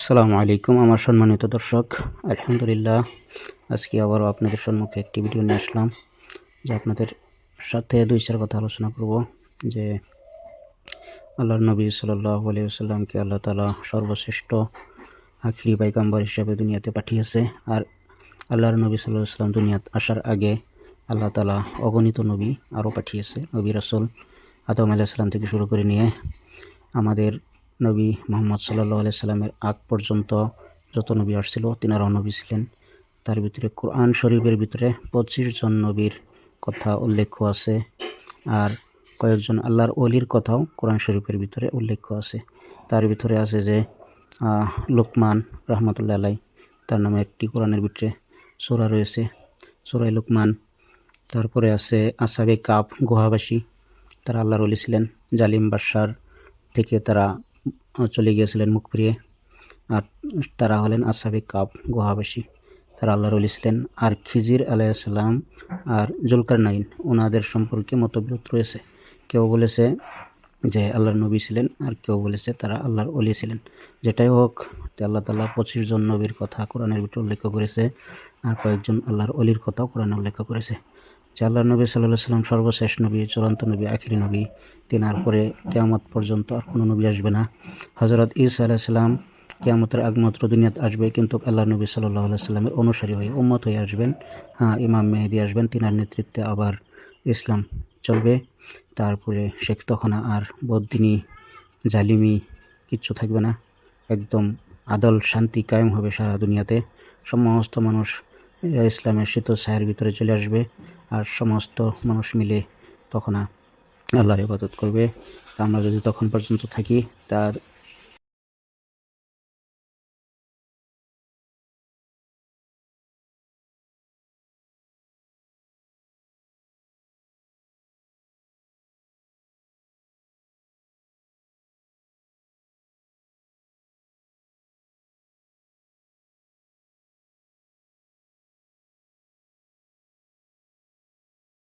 আসসালামু আলাইকুম আমার সম্মানিত দর্শক। আলহামদুলিল্লাহ, আজকে আবারও আপনাদের সম্মুখে একটি ভিডিও নিয়ে আসলাম যে আপনাদের সাথে দুই চার কথা আলোচনা করব। যে আল্লাহর নবী সাল্লাল্লাহু আলাইহি ওয়াসাল্লামকে আল্লাহ তাআলা সর্বশ্রেষ্ঠ আখিরি পয়গম্বর হিসেবে দুনিয়াতে পাঠিয়েছে। আর আল্লাহর নবী সাল্লাল্লাহু আলাইহি ওয়াসাল্লাম দুনিয়াতে আসার আগে আল্লাহ তাআলা অগণিত নবী আরও পাঠিয়েছে। নবী রাসূল আদম আলাইহিস সালাম থেকে শুরু করে নিয়ে আমাদের নবী মুহাম্মদ সাল্লাল্লাহু আলাইহি সাল্লামের আগ পর্যন্ত যত নবী আসছিল তিনারাও নবী ছিলেন। তার ভিতরে কোরআন শরীফের ভিতরে 25 জন নবীর কথা উল্লেখ আছে, আর কয়েকজন আল্লাহর ওলির কথাও কোরআন শরীফের ভিতরে উল্লেখ আছে। তার ভিতরে আছে যে লুকমান রহমতুল্লাহ আলাই, তার নামে একটি কোরআনের ভিতরে সূরা রয়েছে, সূরা লুকমান। তারপরে আছে আসহাবে কাহফ, গুহাবাসী, তারা আল্লাহর ওলি ছিলেন। জালিম বাদশার থেকে তারা চলে গিয়েছিলেন মুখ ফিরিয়ে, আর তারা হলেন আসহাবে কাহফ, গুহাবাসী, তারা আল্লাহর ওলি ছিলেন। আর খিজির আলাইহিস সালাম আর জুলকারনাইন, ওনাদের সম্পর্কে মতবিরোধ রয়েছে। কেউ বলেছে যে আল্লাহর নবী ছিলেন, আর কেউ বলেছে তারা আল্লাহর ওলি ছিলেন। যেটাই হোক, আল্লাহ তাআলা 25 জন নবীর কথা কোরআনের ভিতরে উল্লেখ করেছে, আর কয়েকজন আল্লাহর ওলির কথাও কোরআনে উল্লেখ করেছে। যে আল্লাহর নবী সাল্লাল্লাহু আলাইহি ওয়াসাল্লাম সর্বশেষ নবী, চূড়ান্ত নবী, আখিরি নবী। তিনার পরে কিয়ামত পর্যন্ত আর কোনো নবী আসবে না। হযরত ঈসা আলাইহিস সালাম কিয়ামতের আগমাত্র দুনিয়াতে আসবে, কিন্তু আল্লাহর নবী সাল্লাল্লাহু আলাইহি ওয়াসাল্লামের অনুসারী হয়ে, উম্মত হয়ে আসবেন। ইমাম মেহেদী আসবেন, তিনার নেতৃত্বে আবার ইসলাম চলবে। তারপরে তখন আর বদ্দিনী জালিমি কিচ্ছু থাকবে না। একদম আদল শান্তি কায়েম হবে সারা দুনিয়াতে। সমস্ত মানুষ ইসলামের শীতল ছায়ার ভিতরে চলে আসবে, আর সমস্ত মানুষ মিলে তখন আল্লাহর ইবাদত করবে। আমরা যদি তখন পর্যন্ত থাকি, তার